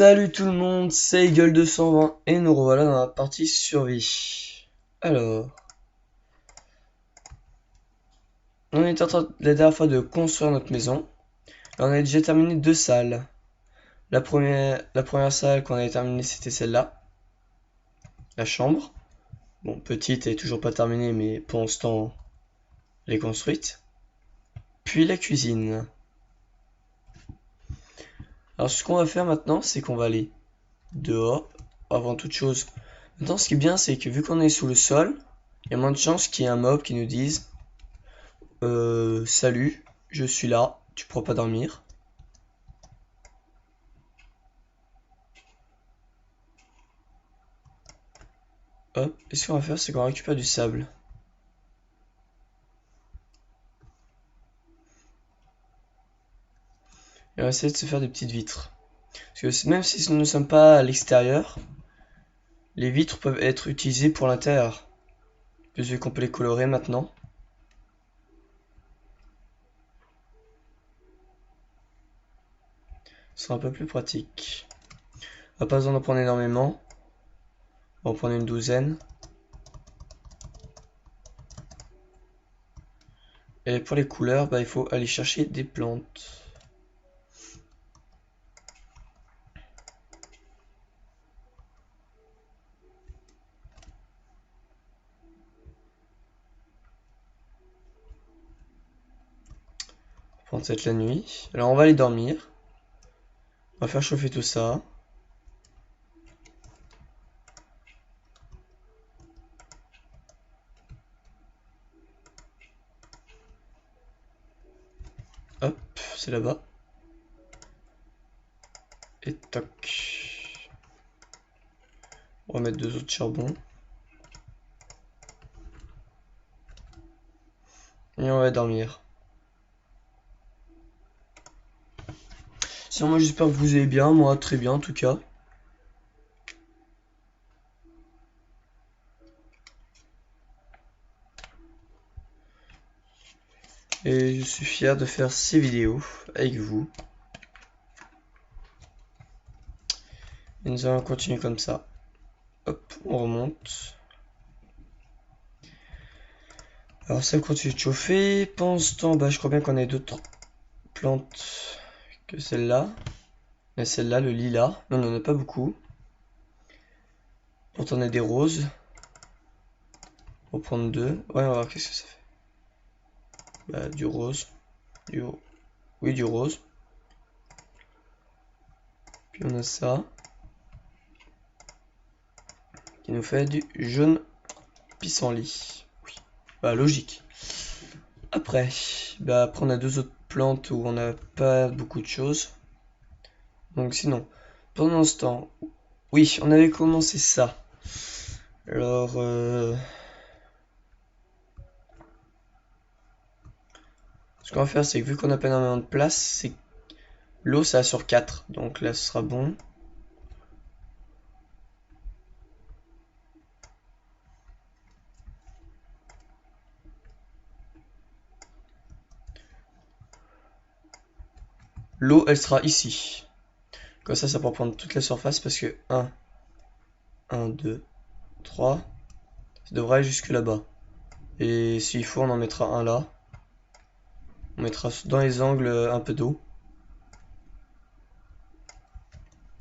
Salut tout le monde, c'est Eagle 220 et nous revoilà dans la partie survie. Alors, on était en train la dernière fois de construire notre maison. Là, on a déjà terminé deux salles. La première salle qu'on avait terminée, c'était celle-là, la chambre. Bon, petite et toujours pas terminée, mais pour l'instant, elle est construite. Puis la cuisine. Alors, ce qu'on va faire maintenant, c'est qu'on va aller dehors, avant toute chose. Maintenant, ce qui est bien, c'est que vu qu'on est sous le sol, il y a moins de chances qu'il y ait un mob qui nous dise salut, je suis là, tu pourras pas dormir. Hop, et ce qu'on va faire, c'est qu'on récupère du sable. Et on va essayer de se faire des petites vitres. Parce que même si nous ne sommes pas à l'extérieur, les vitres peuvent être utilisées pour l'intérieur. Vu qu'on peut les colorer maintenant. Ce sera un peu plus pratique. On n'a pas besoin d'en prendre énormément. On va en prendre une douzaine. Et pour les couleurs, il faut aller chercher des plantes. On va prendre cette la nuit. Alors on va aller dormir. On va faire chauffer tout ça. Hop, c'est là-bas. Et toc. On va mettre deux autres charbons. Et on va dormir. Sinon, moi j'espère que vous allez bien, moi très bien en tout cas. Et je suis fier de faire ces vidéos avec vous. Et nous allons continuer comme ça. Hop, on remonte. Alors ça continue de chauffer. Pendant ce temps, je crois bien qu'on a d'autres plantes que celle-là. Mais celle-là, le lilas. Non, on n'en a pas beaucoup. Pourtant on a des roses. On va prendre deux. Ouais, on va voir qu'est-ce que ça fait. Du rose. Oui, du rose. Puis on a ça. Qui nous fait du jaune pissenlit. Oui. Logique. Après, on a deux autres plantes où on n'a pas beaucoup de choses. Donc sinon, pendant ce temps, oui, on avait commencé ça. Alors, ce qu'on va faire, c'est que vu qu'on a pas énormément de place, c'est l'eau, ça sur 4. Donc là, ce sera bon. L'eau, elle sera ici. Comme ça pourra prendre toute la surface parce que 1, 2, 3, ça devrait aller jusque là-bas. Et s'il faut, on en mettra un là. On mettra dans les angles un peu d'eau.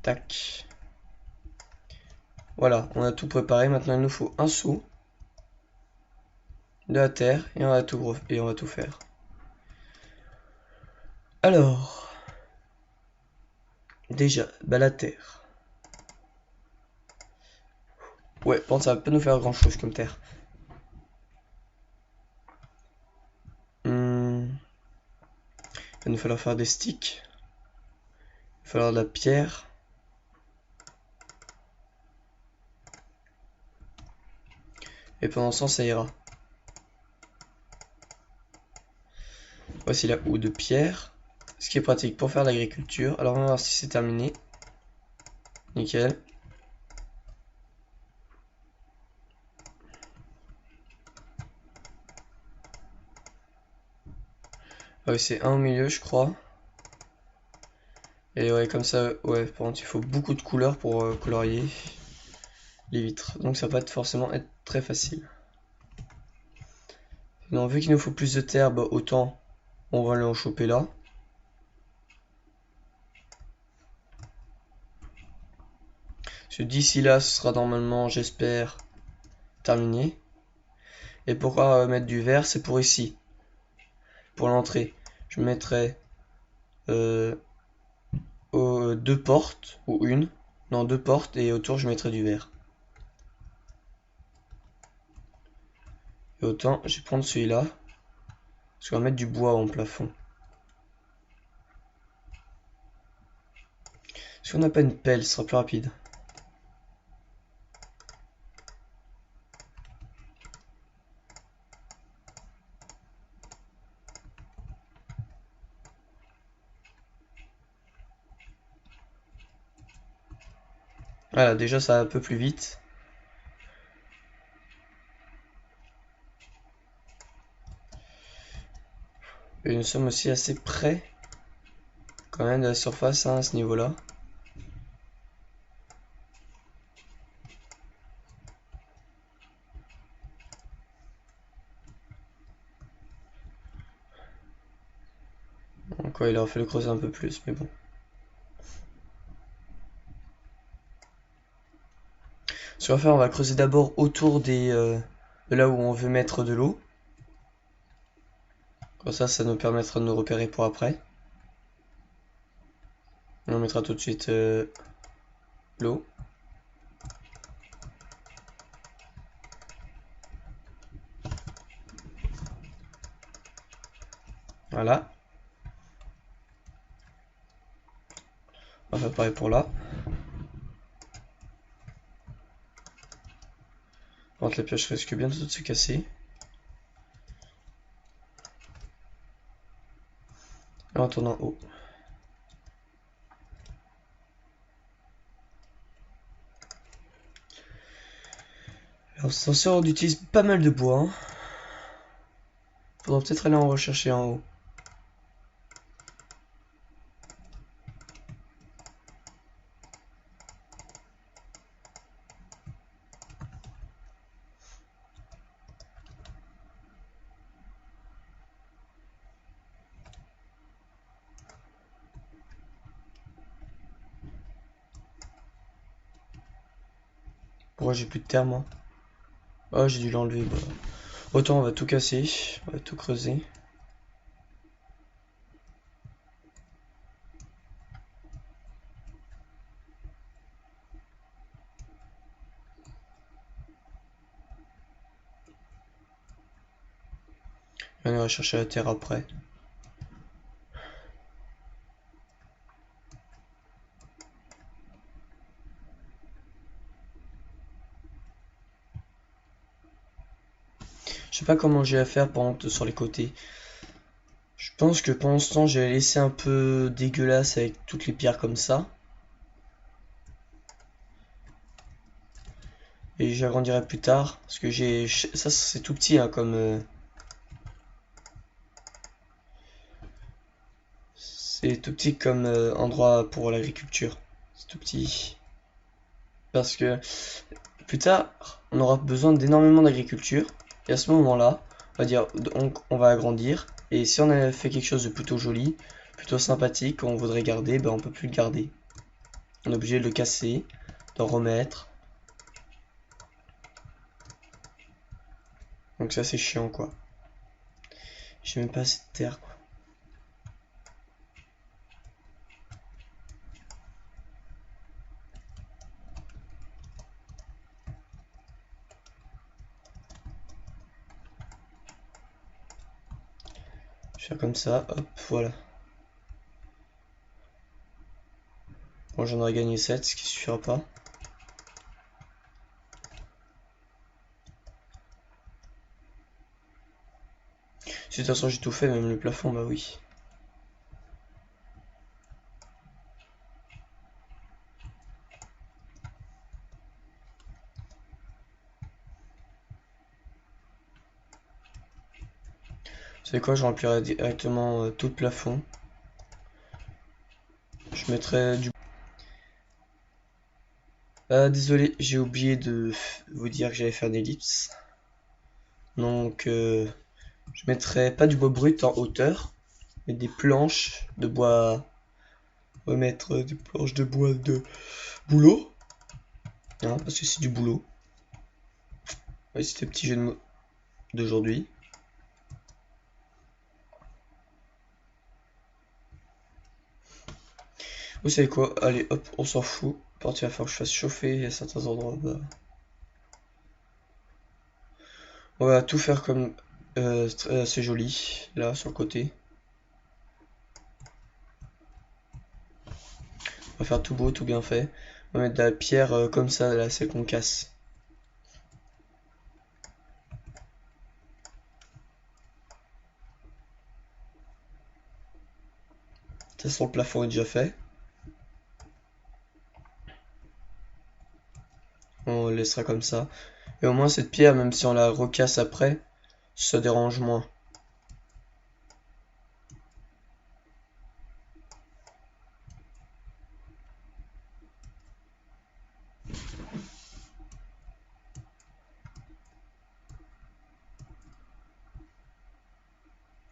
Tac. Voilà, on a tout préparé. Maintenant, il nous faut un seau, de la terre, et on va tout faire. Alors, déjà, la terre. Ouais, bon, ça va pas nous faire grand chose comme terre. Il va nous falloir faire des sticks. Il va falloir de la pierre. Et pendant ce temps, ça ira. Voici la houe de pierre. Ce qui est pratique pour faire l'agriculture. Alors, on va voir si c'est terminé. Nickel. Ah oui, c'est un au milieu, je crois. Et ouais, comme ça, ouais, par contre, il faut beaucoup de couleurs pour colorier les vitres. Donc ça va pas forcément être très facile. Non, vu qu'il nous faut plus de terre, bah, autant on va en choper là. Parce que d'ici là, ce sera normalement, j'espère, terminé. Et pourquoi mettre du vert? C'est pour ici. Pour l'entrée. Je mettrai deux portes, ou une. Non, deux portes, et autour je mettrai du vert. Et autant, je vais prendre celui-là. Parce qu'on va mettre du bois en plafond. Si on n'a pas une pelle, ce sera plus rapide. Voilà, déjà ça va un peu plus vite. Et nous sommes aussi assez près quand même de la surface hein, à ce niveau-là. Donc ouais, il aurait fallu creuser un peu plus, mais bon. Ce qu'on va faire, on va creuser d'abord autour de là où on veut mettre de l'eau. Comme ça nous permettra de nous repérer pour après. Et on mettra tout de suite l'eau. Voilà. On va faire pareil pour là. Par contre, la pioche risque bientôt de se casser. Et on tourne en haut. Alors, attention, on utilise pas mal de bois. Hein. Faudra peut-être aller en rechercher en haut. Pourquoi j'ai plus de terre, moi? Oh, j'ai dû l'enlever. Bah. Autant on va tout casser, on va tout creuser. Et on ira chercher la terre après. Je sais pas comment j'ai à faire par exemple sur les côtés. Je pense que pour l'instant j'ai laissé un peu dégueulasse avec toutes les pierres comme ça. Et j'agrandirai plus tard. Parce que j'ai. Ça c'est tout petit hein, comme. C'est tout petit comme endroit pour l'agriculture. C'est tout petit. Parce que plus tard, on aura besoin d'énormément d'agriculture. Et à ce moment-là, on va dire, donc on va agrandir. Et si on a fait quelque chose de plutôt joli, plutôt sympathique, qu'on voudrait garder, ben on peut plus le garder. On est obligé de le casser, d'en remettre. Donc ça c'est chiant quoi. J'ai même pas assez de terre quoi. Je vais faire comme ça, hop, voilà. Bon j'en aurais gagné 7, ce qui suffira pas. Si de toute façon j'ai tout fait, même le plafond, bah oui. Vous savez quoi, je remplirai directement tout le plafond. Je je mettrai du... Désolé, j'ai oublié de vous dire que j'allais faire des ellipses. Donc, je mettrai pas du bois brut en hauteur, mais des planches de bois. On va mettre des planches de bois de boulot. Hein, parce que c'est du boulot. Oui, c'était le petit jeu de mots d'aujourd'hui. Vous savez quoi? Allez, hop, on s'en fout. Par contre, il va falloir que je fasse chauffer à certains endroits. Bah. On va tout faire comme assez joli, là, sur le côté. On va faire tout beau, tout bien fait. On va mettre de la pierre comme ça, là, celle qu'on casse. De toute façon, le plafond est déjà fait. On le laissera comme ça. Et au moins, cette pierre, même si on la recasse après, ça dérange moins.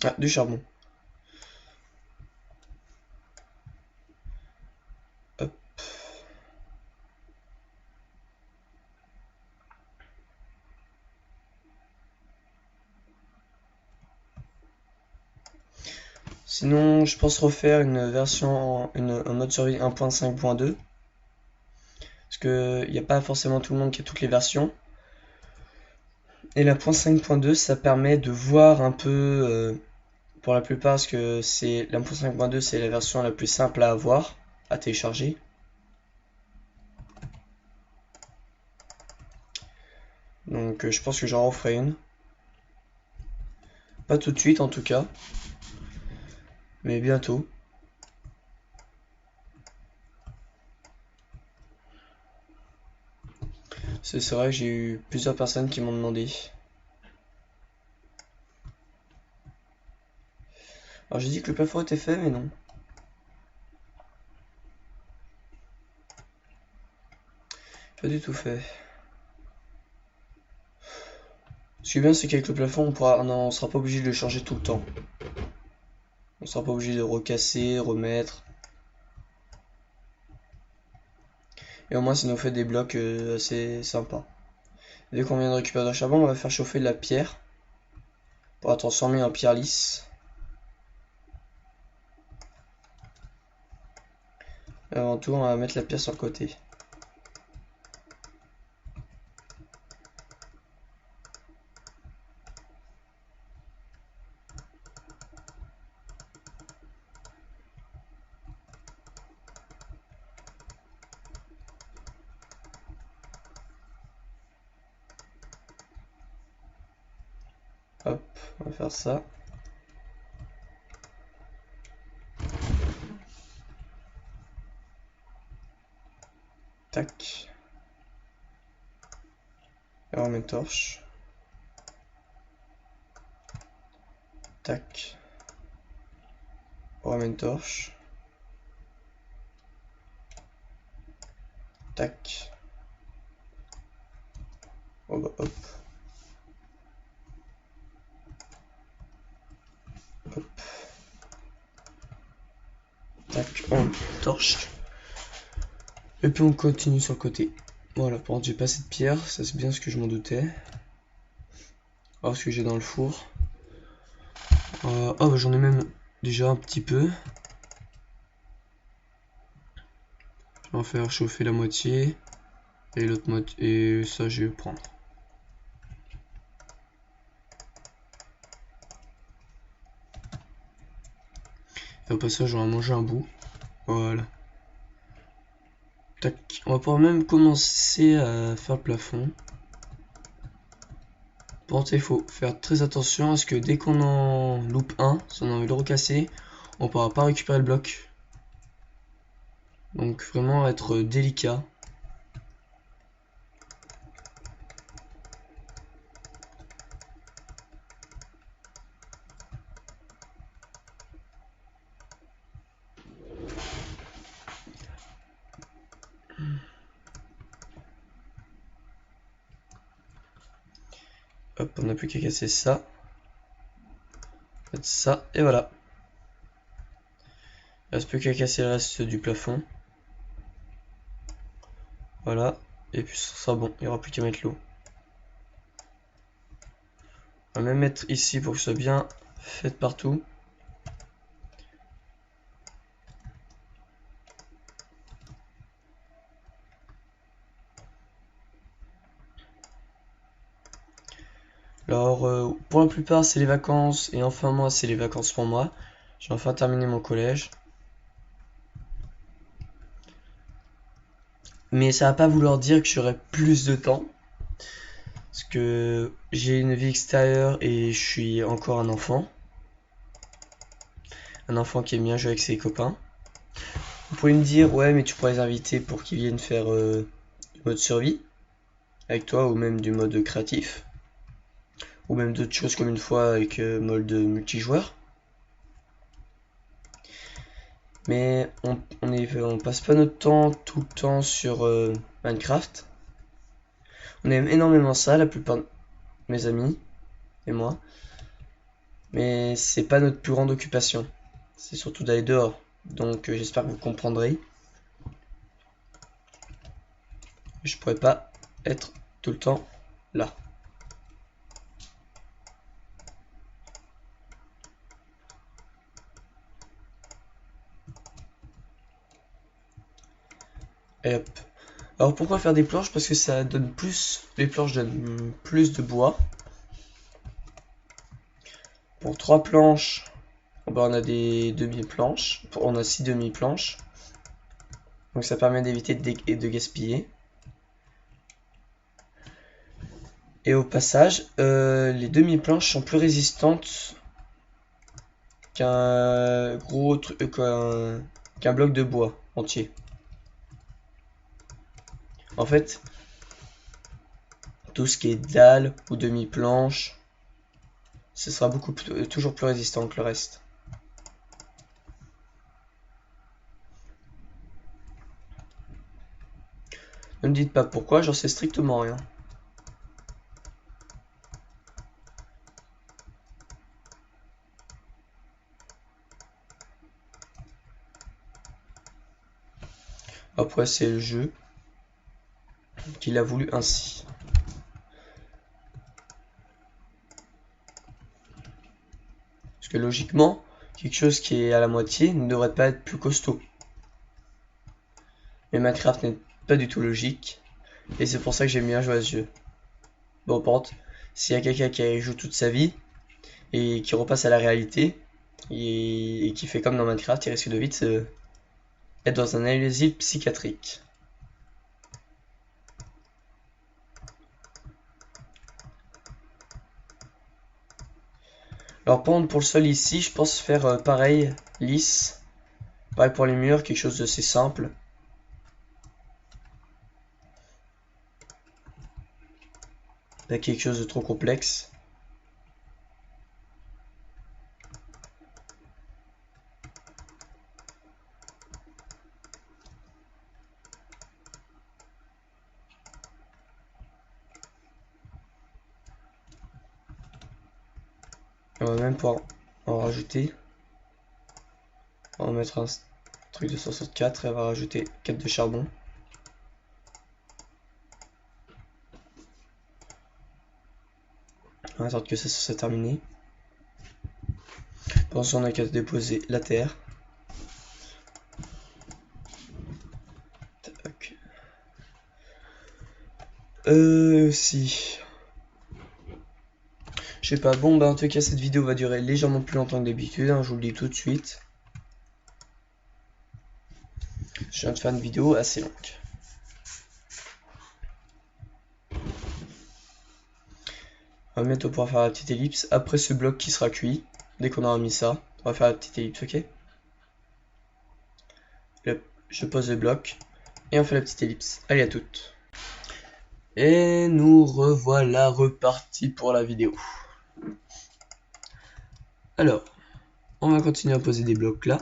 Ah, du charbon. Hop. Sinon, je pense refaire une version, un mode survie 1.5.2. Parce que il n'y a pas forcément tout le monde qui a toutes les versions. Et la .5.2, ça permet de voir un peu, pour la plupart, parce que c'est la .5.2, c'est la version la plus simple à avoir, à télécharger. Donc je pense que j'en referai une. Pas tout de suite en tout cas, mais bientôt. C'est vrai que j'ai eu plusieurs personnes qui m'ont demandé. Alors j'ai dit que le plafond était fait, mais non. Pas du tout fait. Ce qui est bien, c'est qu'avec le plafond, on sera pas obligé de le changer tout le temps. On sera pas obligé de recasser, remettre. Et au moins, ça nous fait des blocs assez sympas. Dès qu'on vient de récupérer le charbon, on va faire chauffer de la pierre pour la transformer en pierre lisse. Et avant tout, on va mettre la pierre sur le côté. Hop, on va faire ça. Tac. Et on remet une torche. Tac. On remet une torche. Tac. Oh bah hop. Hop. Tac, on torche. Et puis on continue sur le côté. Voilà, par contre j'ai pas cette pierre, ça c'est bien ce que je m'en doutais. Alors ce que j'ai dans le four. Oh bah j'en ai même déjà un petit peu. Je vais en faire chauffer la moitié. Et l'autre moitié. Et ça je vais prendre. Et au passage on va manger un bout. Voilà. Tac. On va pouvoir même commencer à faire le plafond. Par contre il faut faire très attention à ce que dès qu'on en loupe un, si on a envie de le recasser, on ne pourra pas récupérer le bloc. Donc vraiment être délicat. Hop, on n'a plus qu'à casser ça. Mettre ça, et voilà. Il reste plus qu'à casser le reste du plafond. Voilà. Et puis ce sera bon, il n'y aura plus qu'à mettre l'eau. On va même mettre ici pour que ce soit bien fait partout. Alors, pour la plupart, c'est les vacances, et enfin moi, c'est les vacances pour moi. J'ai enfin terminé mon collège. Mais ça va pas vouloir dire que j'aurai plus de temps. Parce que j'ai une vie extérieure et je suis encore un enfant. Un enfant qui aime bien jouer avec ses copains. Vous pouvez me dire, ouais, mais tu pourrais les inviter pour qu'ils viennent faire du mode survie avec toi, ou même du mode créatif. Ou même d'autres choses comme une fois avec mode multijoueur. Mais on passe pas notre temps tout le temps sur Minecraft. On aime énormément ça, la plupart de mes amis et moi. Mais c'est pas notre plus grande occupation. C'est surtout d'aller dehors. Donc j'espère que vous comprendrez. Je pourrais pas être tout le temps là. Et hop. Alors pourquoi faire des planches? Parce que ça donne plus. Les planches donnent plus de bois. Pour 3 planches, on a des demi-planches. On a 6 demi-planches. Donc ça permet d'éviter de gaspiller. Et au passage, les demi-planches sont plus résistantes qu'un gros truc, qu'un bloc de bois entier. En fait, tout ce qui est dalle ou demi-planche, ce sera toujours plus résistant que le reste. Ne me dites pas pourquoi, j'en sais strictement rien. Après, c'est le jeu qui l'a voulu ainsi. Parce que logiquement, quelque chose qui est à la moitié ne devrait pas être plus costaud. Mais Minecraft n'est pas du tout logique. Et c'est pour ça que j'aime bien jouer à ce jeu. Bon, par contre, s'il y a quelqu'un qui joue toute sa vie et qui repasse à la réalité et qui fait comme dans Minecraft, il risque de vite être dans un asile psychiatrique. Alors par contre, pour le sol ici, je pense faire pareil, lisse. Pareil pour les murs, quelque chose d'assez simple. Pas quelque chose de trop complexe. On va même pouvoir en rajouter. On va mettre un truc de 64 et on va rajouter 4 de charbon. On va attendre que ça soit terminé. Pour ça, on a qu'à déposer la terre. Tac. Si. Je sais pas, bon bah en tout cas cette vidéo va durer légèrement plus longtemps que d'habitude, hein, je vous le dis tout de suite. Je viens de faire une vidéo assez longue. On va bientôt pouvoir faire la petite ellipse après ce bloc qui sera cuit. Dès qu'on aura mis ça, on va faire la petite ellipse, ok? Je pose le bloc et on fait la petite ellipse. Allez, à toutes. Et nous revoilà repartis pour la vidéo. Alors, on va continuer à poser des blocs là.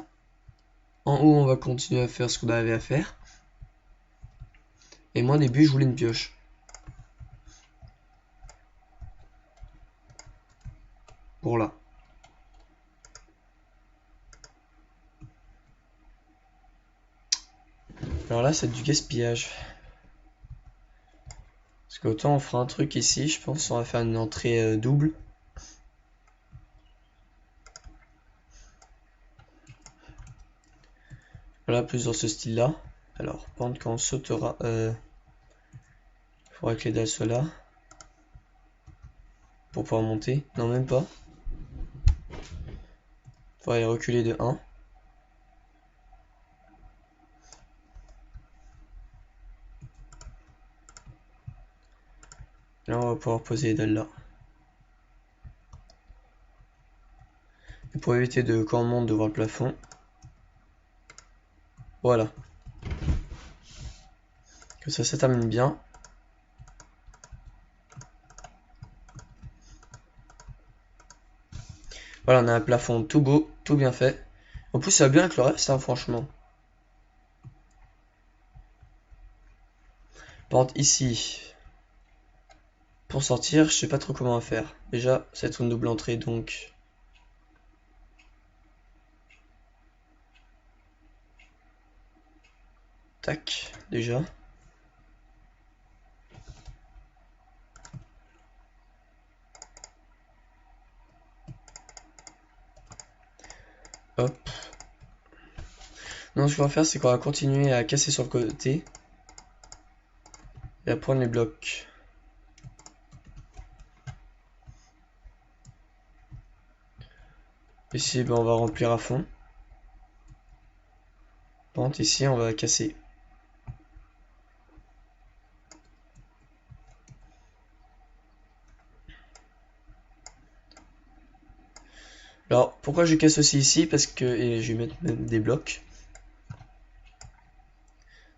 En haut, on va continuer à faire ce qu'on avait à faire. Et moi, au début, je voulais une pioche. pour là. Alors là, c'est du gaspillage. Parce qu'autant on fera un truc ici, je pense on va faire une entrée double. Voilà, plus dans ce style-là. Alors, par contre, quand on sautera, il faudra que les dalles soient là. Pour pouvoir monter. Non, même pas. Il faudra les reculer de 1. Là, on va pouvoir poser les dalles là. Et pour éviter de, quand on monte, de voir le plafond. Voilà. Que ça termine bien. Voilà, on a un plafond tout beau, tout bien fait. En plus, ça va bien avec le reste, hein, franchement. Par contre, ici, pour sortir, je sais pas trop comment faire. Déjà, ça va être une double entrée, donc... Tac, déjà. Hop. Non, ce qu'on va faire, c'est qu'on va continuer à casser sur le côté. Et à prendre les blocs. Ici, ben, on va remplir à fond. Par contre, ici, on va casser. Alors, pourquoi je casse aussi ici? Parce que... Et je vais mettre même des blocs.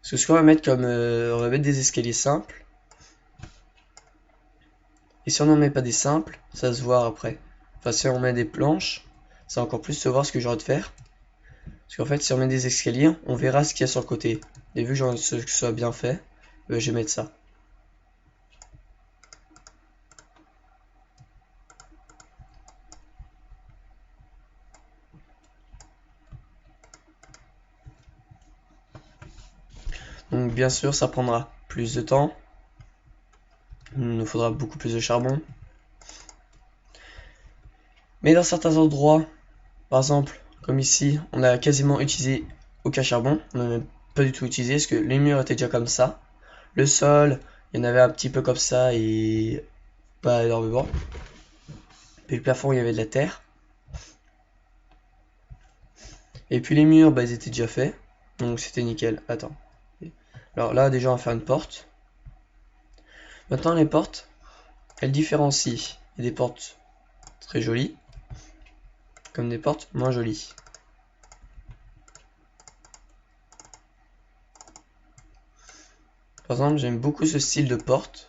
Parce que ce qu'on va mettre comme... on va mettre des escaliers simples. Et si on n'en met pas des simples, ça se voit après. Enfin, si on met des planches, ça va encore plus se voir ce que j'aurais de faire. Parce qu'en fait, si on met des escaliers, on verra ce qu'il y a sur le côté. Et vu que ce soit bien fait, je vais mettre ça. Donc bien sûr, ça prendra plus de temps. Il nous faudra beaucoup plus de charbon. Mais dans certains endroits, par exemple, comme ici, on a quasiment utilisé aucun charbon. On n'a même pas du tout utilisé, parce que les murs étaient déjà comme ça. Le sol, il y en avait un petit peu comme ça, et pas énormément. Puis le plafond, il y avait de la terre. Et puis les murs, bah, ils étaient déjà faits. Donc c'était nickel. Attends. Alors là, déjà, on va faire une porte. Maintenant, les portes, elles différencient. Il y a des portes très jolies, comme des portes moins jolies. Par exemple, j'aime beaucoup ce style de porte.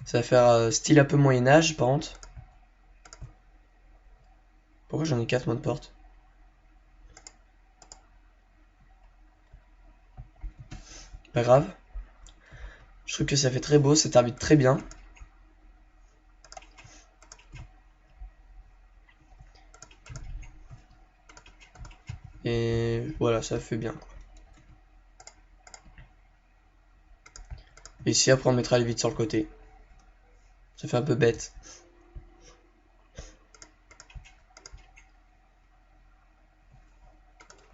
Ça va faire style un peu Moyen-Âge, par contre. Pourquoi j'en ai 4 mots de porte? Pas grave. Je trouve que ça fait très beau, ça t'arbitre très bien. Et voilà, ça fait bien, quoi. Et ici, après, on mettra les vitres sur le côté. Ça fait un peu bête.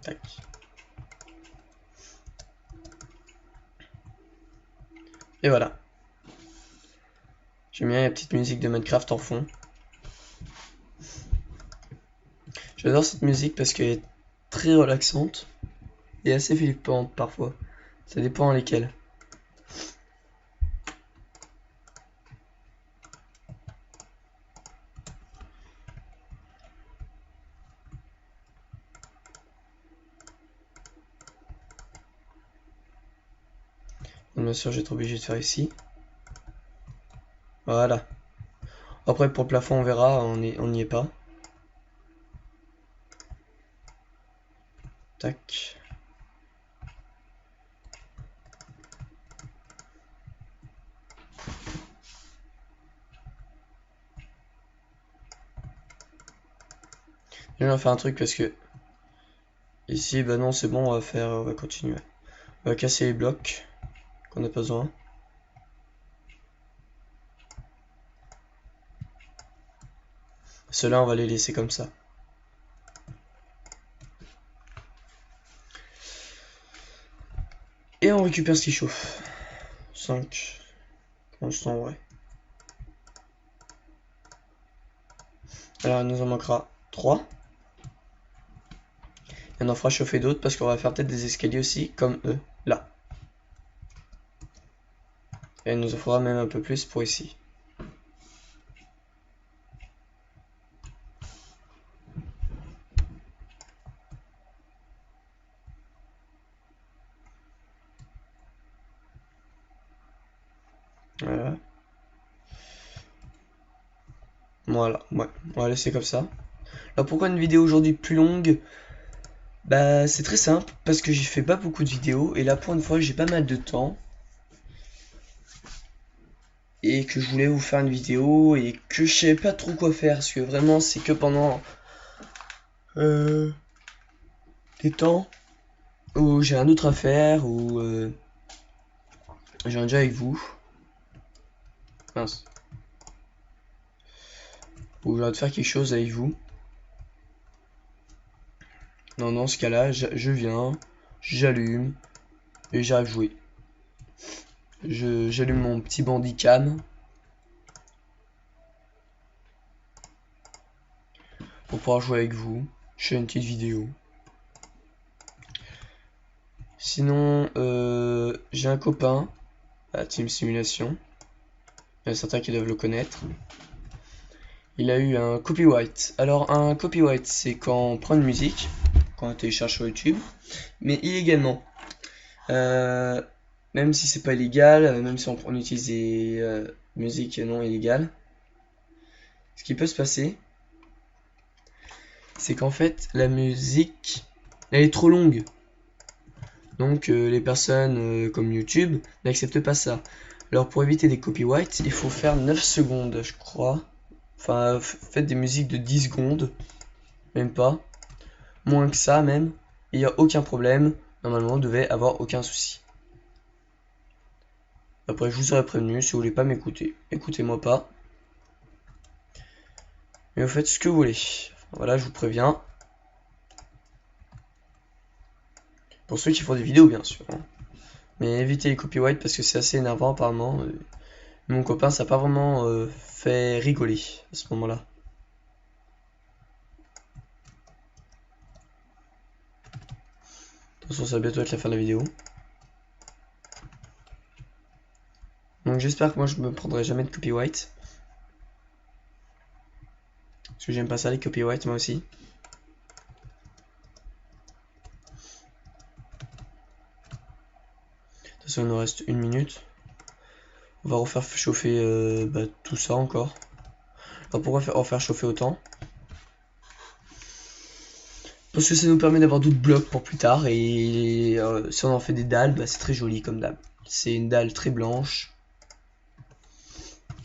Tac. Et voilà. J'aime bien la petite musique de Minecraft en fond. J'adore cette musique parce qu'elle est très relaxante et assez flippante parfois. Ça dépend lesquelles. Donc, bien sûr, j'ai été obligé de faire ici. Voilà. Après, pour le plafond, on verra, on n'y est pas. Tac. Je vais faire un truc parce que ici, bah non, c'est bon, on va continuer. On va casser les blocs qu'on n'a pas besoin. Ceux-là, on va les laisser comme ça. Et on récupère ce qui chauffe. 5. Pour l'instant, ouais. Alors, il nous en manquera 3. Et on en fera chauffer d'autres parce qu'on va faire peut-être des escaliers aussi, comme eux, là. Et il nous en faudra même un peu plus pour ici. Voilà. Voilà, ouais. On va laisser comme ça. Alors pourquoi une vidéo aujourd'hui plus longue? Bah c'est très simple, parce que j'ai fait pas beaucoup de vidéos, et là pour une fois j'ai pas mal de temps. Et que je voulais vous faire une vidéo, et que je savais pas trop quoi faire, parce que vraiment c'est que pendant des temps où j'ai un autre à faire, ou j'ai un jeu avec vous. Mince. Ou j'ai envie de faire quelque chose avec vous. Non, dans ce cas-là, je viens, j'allume, et j'arrive à jouer. J'allume mon petit bandicam pour pouvoir jouer avec vous. Je fais une petite vidéo. Sinon, j'ai un copain à Team Simulation. Il y en a certains qui doivent le connaître. Il a eu un copyright. Alors, un copyright, c'est quand on prend une musique, quand on télécharge sur YouTube, mais illégalement. Même si c'est pas illégal, même si on utilise des musiques non illégales, ce qui peut se passer, c'est qu'en fait, la musique, elle est trop longue. Donc les personnes comme YouTube n'acceptent pas ça. Alors pour éviter des copyrights, il faut faire 9 secondes, je crois. Enfin, faites des musiques de 10 secondes. Même pas. Moins que ça même. Il n'y a aucun problème. Normalement, on devait avoir aucun souci. Après, je vous aurais prévenu, si vous voulez pas m'écouter, écoutez-moi pas. Mais vous faites ce que vous voulez. Voilà, je vous préviens. Pour ceux qui font des vidéos, bien sûr. Hein. Mais évitez les copyrights parce que c'est assez énervant apparemment. Mon copain, ça n'a pas vraiment fait rigoler à ce moment-là. De toute façon, ça va bientôt être la fin de la vidéo. Donc j'espère que moi je me prendrai jamais de copyright. Parce que j'aime pas ça les copyrights moi aussi. De toute façon il nous reste 1 minute. On va refaire chauffer tout ça encore. Alors pourquoi refaire chauffer autant? Parce que ça nous permet d'avoir d'autres blocs pour plus tard. Et si on en fait des dalles, bah, c'est très joli comme dalle. C'est une dalle très blanche.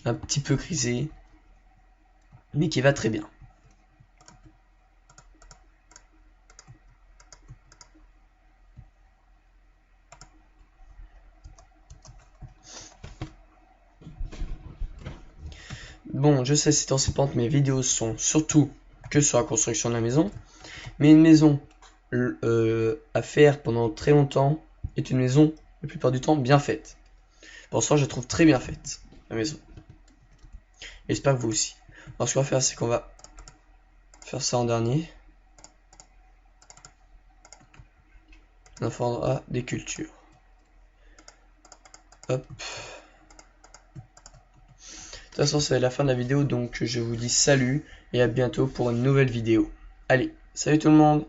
Un petit peu grisée. Mais qui va très bien. Bon, je sais, c'est en ces pentes, mes vidéos sont surtout que sur la construction de la maison. Mais une maison à faire pendant très longtemps est une maison, la plupart du temps, bien faite. Pour ça, je la trouve très bien faite, la maison. J'espère que vous aussi. Alors, ce qu'on va faire, c'est qu'on va faire ça en dernier. On fera des cultures. Hop. De toute façon, c'est la fin de la vidéo, donc je vous dis salut et à bientôt pour une nouvelle vidéo. Allez, salut tout le monde!